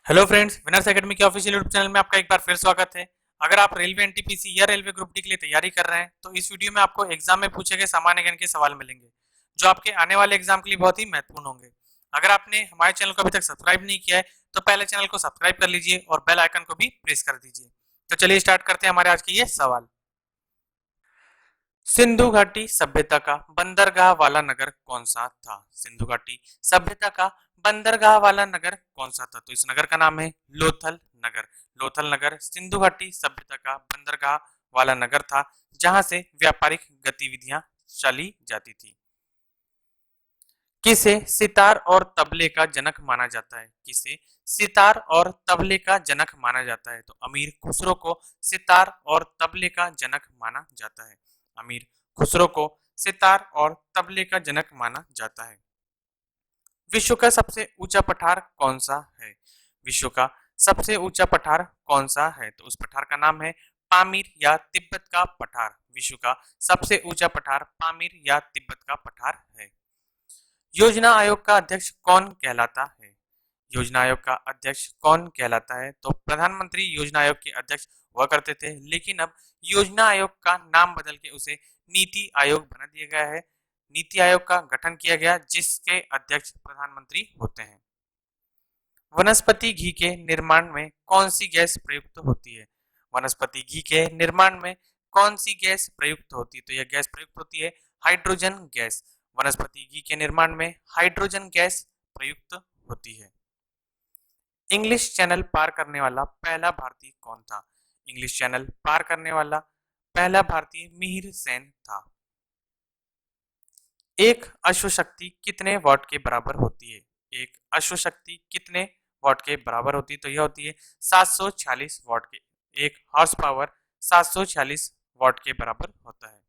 Hello friends, winners academy के official YouTube channel में आपका एक बार फिर स्वागत है। अगर आप रेलवे एनटीपीसी या रेलवे ग्रुप डी के लिए तैयारी कर रहे हैं तो इस वीडियो में आपको एग्जाम में पूछे गए सामान्य ज्ञान के सवाल मिलेंगे जो आपके आने वाले एग्जाम के लिए बहुत ही महत्वपूर्ण होंगे। अगर आपने हमारे चैनल को अभी तक सब्सक्राइब नहीं किया है तो पहले चैनल को सब्सक्राइब कर लीजिए और बेल आइकन को भी प्रेस कर दीजिए। तो चलिए स्टार्ट करते हैं हमारे आज के ये सवाल। सिंधु घाटी सभ्यता का बंदरगाह वाला नगर कौन सा था? सिंधु घाटी सभ्यता का बंदरगाह वाला नगर कौन सा था? तो इस नगर का नाम है लोथल नगर। लोथल नगर सिंधु घाटी सभ्यता का बंदरगाह वाला नगर था जहां से व्यापारिक गतिविधियां चली जाती थी। किसे सितार और तबले का जनक माना जाता है? किसे सितार और तबले का जनक माना जाता है? तो अमीर खुसरो को सितार और तबले का जनक माना जाता है। अमीर खुसरो को सितार और तबले का जनक माना जाता है। विश्व का सबसे ऊंचा पठार कौन सा है? विश्व का सबसे ऊंचा पठार कौन सा है? तो उस पठार का नाम है पामीर या तिब्बत का पठार। विश्व का सबसे ऊंचा पठार पामीर या तिब्बत का पठार है। योजना आयोग का अध्यक्ष कौन कहलाता है? योजना आयोग का अध्यक्ष कौन कहलाता है? तो प्रधानमंत्री योजना आयोग के अध्यक्ष हुआ करते थे, लेकिन अब योजना आयोग का नाम बदल के उसे नीति आयोग बना दिया गया है। नीति आयोग का गठन किया गया जिसके अध्यक्ष प्रधानमंत्री होते हैं। वनस्पति घी के निर्माण में कौन सी गैस प्रयुक्त होती है? वनस्पति घी के निर्माण में कौन सी गैस प्रयुक्त होती है? तो यह गैस प्रयुक्त होती है हाइड्रोजन गैस। वनस्पति घी के निर्माण में हाइड्रोजन गैस प्रयुक्त होती है। इंग्लिश चैनल पार करने वाला पहला भारतीय कौन था? इंग्लिश चैनल पार करने वाला पहला भारतीय मिहिर सेन था। एक अश्वशक्ति कितने वॉट के बराबर होती है? एक अश्वशक्ति कितने वॉट के बराबर होती है? तो यह होती है 746 वॉट के। एक हॉर्स पावर 746 वॉट के बराबर होता है।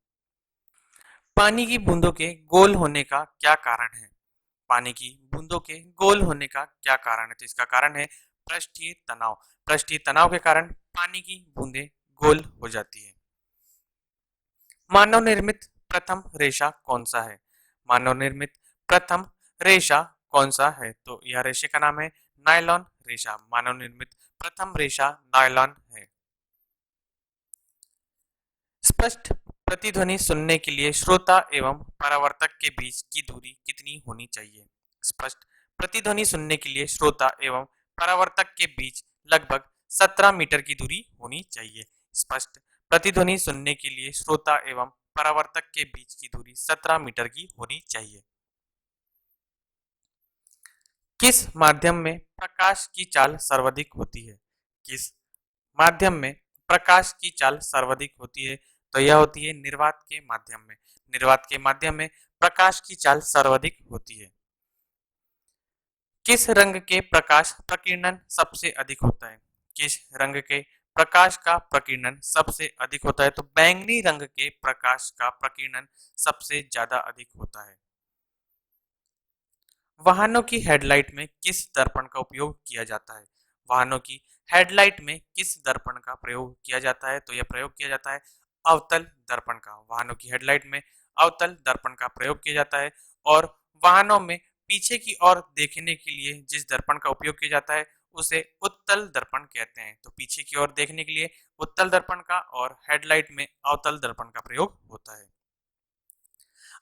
पानी की बूंदों के गोल होने का क्या कारण है? पानी की बूंदों के गोल होने का क्या कारण है? तो इसका कारण है पृष्ठीय तनाव। पृष्ठीय तनाव के कारण पानी की बूंदें गोल हो जाती है। मानव निर्मित प्रथम रेशा कौन सा है? मानव निर्मित प्रथम रेशा कौन सा है? तो यह रेशे का नाम है नायलॉन रेशा। मानव निर्मित प्रथम रेशा नायलॉन है। स्पष्ट प्रतिध्वनि सुनने के लिए श्रोता एवं परावर्तक के बीच की दूरी कितनी होनी चाहिए? स्पष्ट प्रतिध्वनि सुनने के लिए श्रोता एवं परावर्तक के बीच लगभग 17 मीटर की दूरी होनी चाहिए। स्पष्ट प्रतिध्वनि सुनने के लिए श्रोता एवं परावर्तक के बीच की दूरी 17 मीटर की होनी चाहिए। किस माध्यम में प्रकाश की चाल सर्वाधिक होती है? किस माध्यम में प्रकाश की चाल सर्वाधिक होती है? तो यह होती है निर्वात के माध्यम में। निर्वात के माध्यम में प्रकाश की चाल सर्वाधिक होती है। किस रंग के प्रकाश प्रकीर्णन सबसे अधिक होता है? किस रंग के प्रकाश का प्रकीर्णन सबसे अधिक होता है? तो बैंगनी रंग के प्रकाश का प्रकीर्णन सबसे ज्यादा अधिक होता है। वाहनों की हेडलाइट में किस दर्पण का उपयोग किया जाता है? वाहनों की हेडलाइट में किस दर्पण का प्रयोग किया जाता है? तो यह प्रयोग किया जाता है अवतल दर्पण का। वाहनों की हेडलाइट में अवतल दर्पण का प्रयोग किया जाता है। और वाहनों में पीछे की ओर देखने के लिए जिस दर्पण का उपयोग किया जाता है उसे उत्तल दर्पण कहते हैं। तो पीछे की ओर देखने के लिए उत्तल दर्पण का और हेडलाइट में अवतल दर्पण का प्रयोग होता है।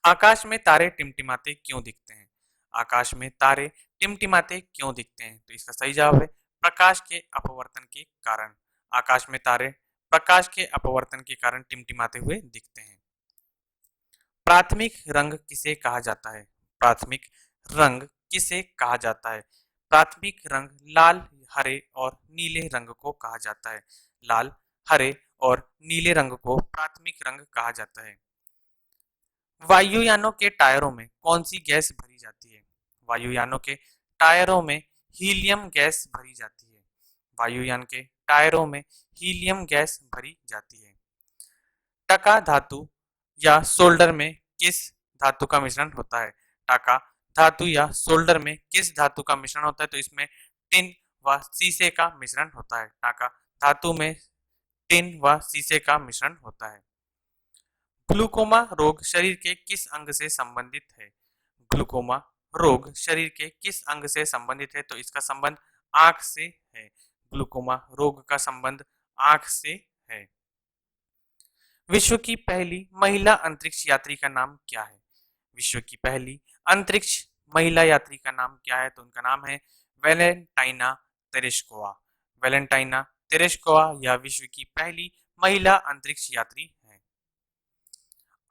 आकाश में तारे टिमटिमाते क्यों दिखते हैं? आकाश में तारे टिमटिमाते क्यों दिखते हैं? तो इसका सही जवाब है प्रकाश के अपवर्तन के कारण। आकाश में तारे प्रकाश के अपवर्तन के कारण टिमटिमाते हुए दिखते हैं। प्राथमिक रंग किसे कहा जाता है? प्राथमिक रंग किसे कहा जाता है? प्राथमिक रंग लाल, हरे और नीले रंग को कहा जाता है। लाल, हरे और नीले रंग को प्राथमिक रंग कहा जाता है। वायुयानों के टायरों में कौन सी गैस भरी जाती है? वायुयानों के टायरों में हीलियम गैस भरी जाती है। वायुयान के टायरों में हीलियम गैस भरी जाती है। टका धातु या सोल्डर में किस धातु का मिश्रण होता है? टका धातु या सोल्डर में किस धातु का मिश्रण होता है? तो इसमें टिन व शीशे का मिश्रण होता है। टका धातु में टिन व शीशे का मिश्रण होता है। ग्लूकोमा रोग शरीर के किस अंग से संबंधित है? ग्लूकोमा रोग शरीर के किस अंग से संबंधित है? तो इसका संबंध आंख से है। ग्लूकोमा रोग का संबंध आंख से है। विश्व की पहली महिला अंतरिक्ष यात्री का नाम क्या है? विश्व की पहली अंतरिक्ष महिला यात्री का नाम क्या है? तो उनका नाम है वेलेंटाइना तेरेस्कोवा। वेलेंटाइना तेरेस्कोवा यह विश्व की पहली महिला अंतरिक्ष यात्री है।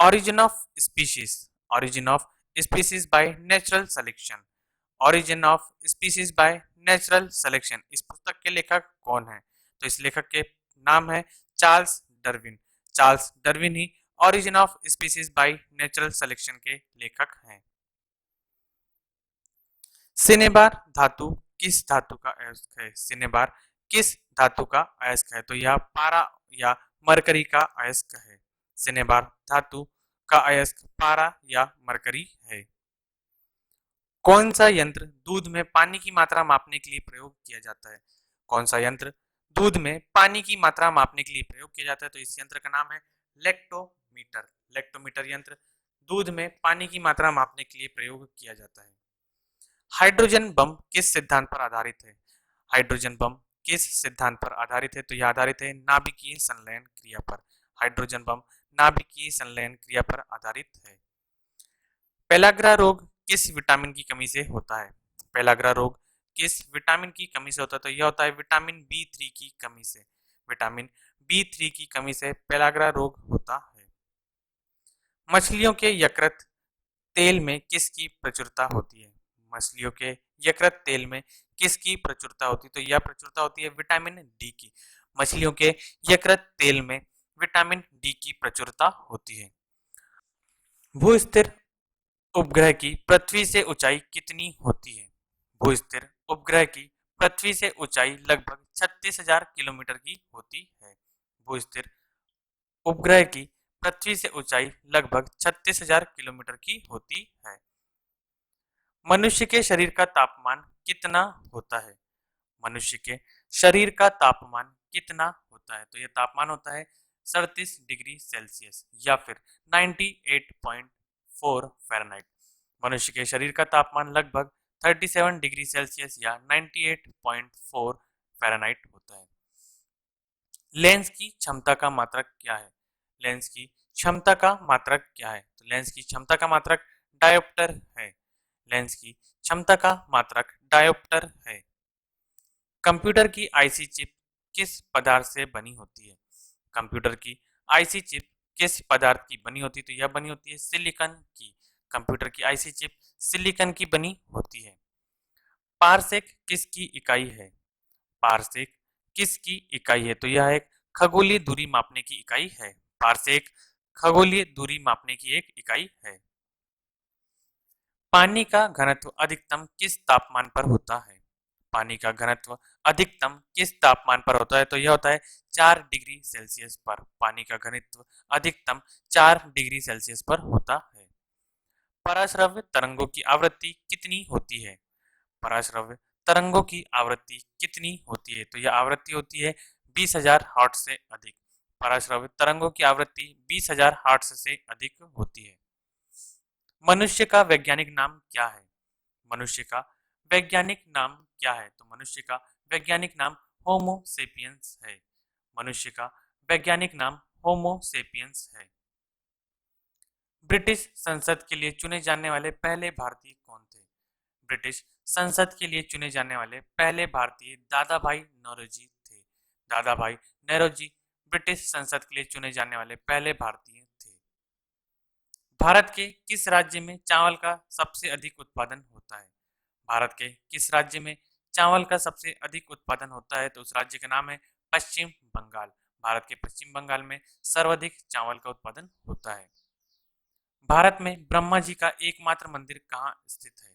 Origin of species. Origin of species by natural selection. Origin of species by natural selection, इस पुस्तक के लेखक कौन है? तो इस लेखक के नाम है Charles Darwin. Charles Darwin he origin of species by natural selection के लेखक हैं। सिनेबार धातु किस धातु का अयस्क है? सिनेबार किस धातु का अयस्क है? तो यह पारा या मरकरी का अयस्क है। सिनेबार धातु का अयस्क पारा या मरकरी है। कौन सा यंत्र दूध में पानी की मात्रा मापने के लिए प्रयोग किया जाता है? कौन सा यंत्र दूध में पानी की मात्रा मापने के लिए प्रयोग किया जाता है? तो इस यंत्र का नाम है लेक्टोमीटर। लेक्टोमीटर यंत्र दूध में पानी की मात्रा मापने के लिए प्रयोग किया जाता है। हाइड्रोजन बम किस सिद्धांत पर आधारित है? हाइड्रोजन बम किस सिद्धांत पर आधारित है? तो यह आधारित है नाभिकीय संलयन क्रिया पर। हाइड्रोजन बम नाभिकीय संलयन क्रिया पर आधारित है। पेलाग्रा रोग किस विटामिन की कमी से होता है? पेलाग्रा रोग किस विटामिन की कमी से होता है? तो यह होता है विटामिन B3 की कमी से। विटामिन B3 की कमी से पेलाग्रा रोग होता है। मछलियों के यकृत तेल में किसकी प्रचुरता होती है? मछलियों के यकृत तेल में किसकी प्रचुरता होती है? तो यह प्रचुरता होती है विटामिन डी की। मछलियों के यकृत तेल में विटामिन डी की प्रचुरता होती है। भूस्थिर उपग्रह की पृथ्वी से ऊंचाई कितनी होती है? भूस्थिर उपग्रह की पृथ्वी से ऊंचाई लगभग 36,000 किलोमीटर की होती है। भूस्थिर उपग्रह की पृथ्वी से ऊंचाई लगभग 36,000 किलोमीटर की होती है। मनुष्य के शरीर का तापमान कितना होता है? मनुष्य के शरीर का तापमान कितना होता है? तो यह तापमान होता है 37 डिग्री सेल्सियस या फिर 98.4 फ़ारेनहाइट। मनुष्य के शरीर का तापमान लगभग 37 डिग्री सेल्सियस या 98.4 फ़ारेनहाइट होता है। लेंस की क्षमता का मात्रक क्या है? लेंस की क्षमता का मात्रक क्या है? तो लेंस की क्षमता का मात्रक डायोप्टर है। लेंस की क्षमता का मात्रक डायोप्टर है। कंप्यूटर की आईसी चिप किस पदार्थ से बनी होती है? कंप्यूटर की आईसी चिप किस पदार्थ की बनी होती है? तो यह बनी होती है सिलिकॉन की। कंप्यूटर की आईसी चिप सिलिकॉन की बनी होती है। पारसेक किसकी इकाई है? पारसेक किसकी इकाई है? तो यह एक खगोलीय दूरी मापने की इकाई है। पारसेक खगोलीय दूरी मापने की एक इकाई है। पानी का घनत्व अधिकतम किस तापमान पर होता है? पानी का घनत्व अधिकतम किस तापमान पर होता है? तो यह होता है 4 डिग्री सेल्सियस पर। पानी का घनत्व अधिकतम 4 डिग्री सेल्सियस पर होता है। पराश्रव्य तरंगों की आवृत्ति कितनी होती है? पराश्रव्य तरंगों की आवृत्ति कितनी होती है? तो यह आवृत्ति होती है 20,000 हर्ट्ज से अधिक। पराश्रव्य तरंगों की आवृत्ति 20,000 हर्ट्ज से अधिक होती है। मनुष्य का वैज्ञानिक नाम क्या है? मनुष्य का वैज्ञानिक नाम क्या है? तो मनुष्य का वैज्ञानिक नाम होमो सेपियंस है। मनुष्य का वैज्ञानिक नाम होमो सेपियंस है। ब्रिटिश संसद के लिए चुने जाने वाले पहले भारतीय कौन थे? ब्रिटिश संसद के लिए चुने जाने वाले पहले भारतीय दादा भाई नौरोजी थे। दादा भाई नौरोजी ब्रिटिश संसद के लिए चुने जाने वाले पहले भारतीय थे। भारत के किस राज्य में चावल का सबसे अधिक उत्पादन होता है? भारत के किस राज्य में चावल का सबसे अधिक उत्पादन होता है? तो उस राज्य का नाम है पश्चिम बंगाल। भारत के पश्चिम बंगाल में सर्वाधिक चावल का उत्पादन होता है। भारत में ब्रह्मा जी का एकमात्र मंदिर कहाँ स्थित है?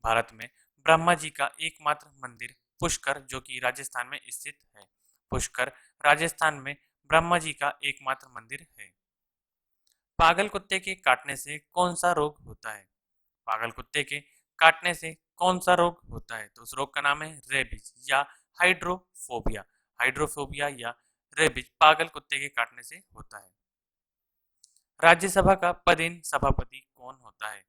भारत में ब्रह्मा जी का एकमात्र मंदिर पुष्कर, जो कि राजस्थान में स्थित है। पुष्कर राजस्थान में ब्रह्मा जी का एकमात्र मंदिर है। पागल कुत्ते के काटने से कौन सा रोग होता है? पागल कुत्ते के काटने से कौन सा रोग होता है? तो उस रोग का नाम है रेबीज या हाइड्रोफोबिया। हाइड्रोफोबिया या रेबीज पागल कुत्ते के काटने से होता है। राज्यसभा का पदेन सभापति कौन होता है?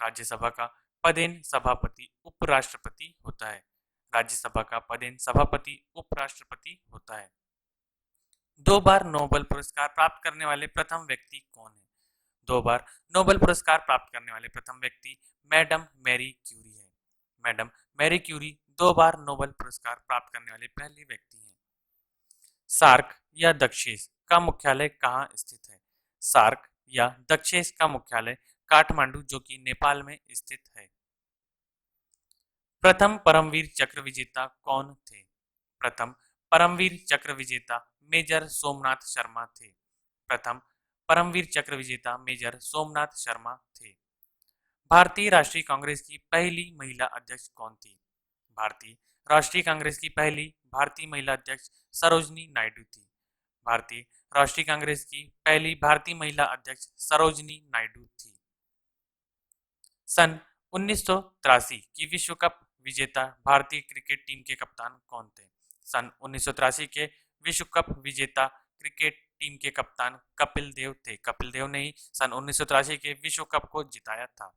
राज्यसभा का पदेन सभापति उपराष्ट्रपति होता है। राज्यसभा का पदेन सभापति उपराष्ट्रपति होता है। 2 बार नोबेल पुरस्कार प्राप्त करने वाले प्रथम व्यक्ति कौन है? 2 बार नोबेल पुरस्कार प्राप्त करने वाले प्रथम व्यक्ति मैडम मैरी क्यूरी है। मैडम मैरी क्यूरी 2 बार नोबेल पुरस्कार प्राप्त करने वाले पहले व्यक्ति हैं। सार्क या दक्षेस का मुख्यालय कहाँ स्थित है? सार्क या दक्षेस का मुख्यालय काठमांडू जो कि नेपाल में स्थित है। प्रथम परमवीर चक्र विजेता कौन थे? प्रथम परमवीर चक्र विजेता मेजर सोमनाथ शर्मा थे। प्रथम परमवीर चक्र विजेता मेजर सोमनाथ शर्मा थे। भारतीय राष्ट्रीय कांग्रेस की पहली महिला अध्यक्ष कौन थी? भारतीय राष्ट्रीय कांग्रेस की पहली भारतीय महिला अध्यक्ष सरोजनी नायडू थी। भारतीय राष्ट्रीय कांग्रेस की पहली भारतीय महिला अध्यक्ष सरोजनी नायडू थी। सन 1983 की विश्व कप विजेता भारतीय क्रिकेट टीम के कप्तान कौन थे? सन 1983 के विश्व कप विजेता क्रिकेट टीम के कप्तान कपिल देव थे। कपिल देव ने ही सन 1983 के विश्व कप को जिताया था।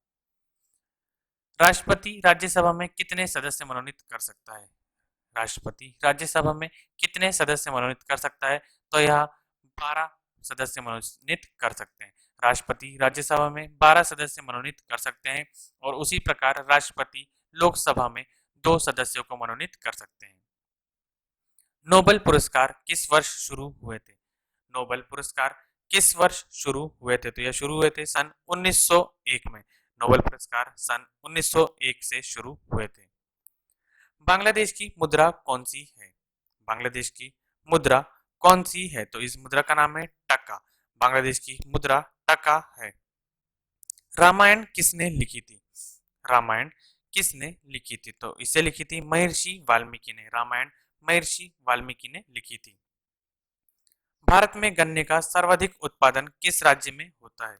राष्ट्रपति राज्यसभा में कितने सदस्य मनोनीत कर सकता है? राष्ट्रपति राज्यसभा में कितने सदस्य मनोनीत कर सकता है? तो यह 12 सदस्य मनोनीत कर सकते हैं। राष्ट्रपति राज्यसभा में 12 सदस्य मनोनीत कर सकते हैं और उसी प्रकार राष्ट्रपति लोकसभा में 2 सदस्यों को मनोनीत कर सकते हैं। नोबेल पुरस्कार किस वर्ष शुरू हुए थे? नोबेल पुरस्कार किस वर्ष शुरू हुए थे? तो यह शुरू हुए थे सन 1901 में। नोबेल पुरस्कार सन 1901 से शुरू हुए थे। बांग्लादेश की मुद्रा कौन सी है? बांग्लादेश की मुद्रा कौन सी है? तो इस मुद्रा का नाम है टका। बांग्लादेश की मुद्रा टका है। रामायण किसने लिखी थी? रामायण किसने लिखी थी? तो इसे लिखी थी महर्षि वाल्मीकि ने। रामायण महर्षि वाल्मीकि ने लिखी थी। भारत में गन्ने का सर्वाधिक उत्पादन किस राज्य में होता है?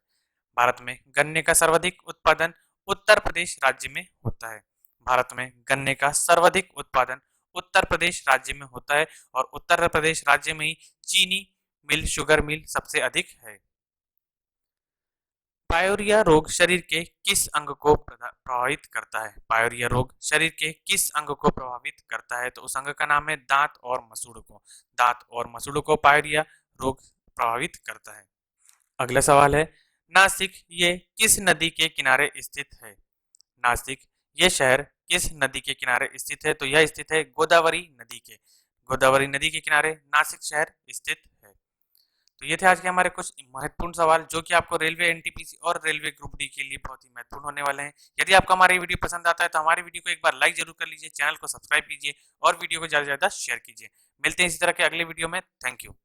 भारत में गन्ने का सर्वाधिक उत्पादन उत्तर प्रदेश राज्य में होता है। भारत में गन्ने का सर्वाधिक उत्पादन उत्तर प्रदेश राज्य में होता है और उत्तर प्रदेश राज्य में ही चीनी मिल, शुगर मिल सबसे अधिक है। पायोरिया रोग शरीर के किस अंग को प्रभावित करता है? पायोरिया रोग शरीर के किस अंग को प्रभावित करता है? तो उस अंग का नाम है दांत और मसूड़ों को। दांत और मसूड़ों को पायोरिया रोग प्रभावित करता है। अगला सवाल है, नासिक ये किस नदी के किनारे स्थित है? नासिक ये शहर किस नदी के किनारे स्थित है? तो यह स्थित है गोदावरी नदी के। गोदावरी नदी के किनारे नासिक शहर स्थित है। तो ये थे आज के हमारे कुछ महत्वपूर्ण सवाल जो कि आपको रेलवे एनटीपीसी और रेलवे ग्रुप डी के लिए बहुत ही महत्वपूर्ण होने वाले हैं। यदि आपको हमारी वीडियो पसंद आता है तो हमारी वीडियो को एक बार लाइक जरूर कर लीजिए, चैनल को सब्सक्राइब कीजिए और वीडियो को ज़्यादा से ज़्यादा शेयर कीजिए। मिलते हैं इसी तरह के अगले वीडियो में। Thank you.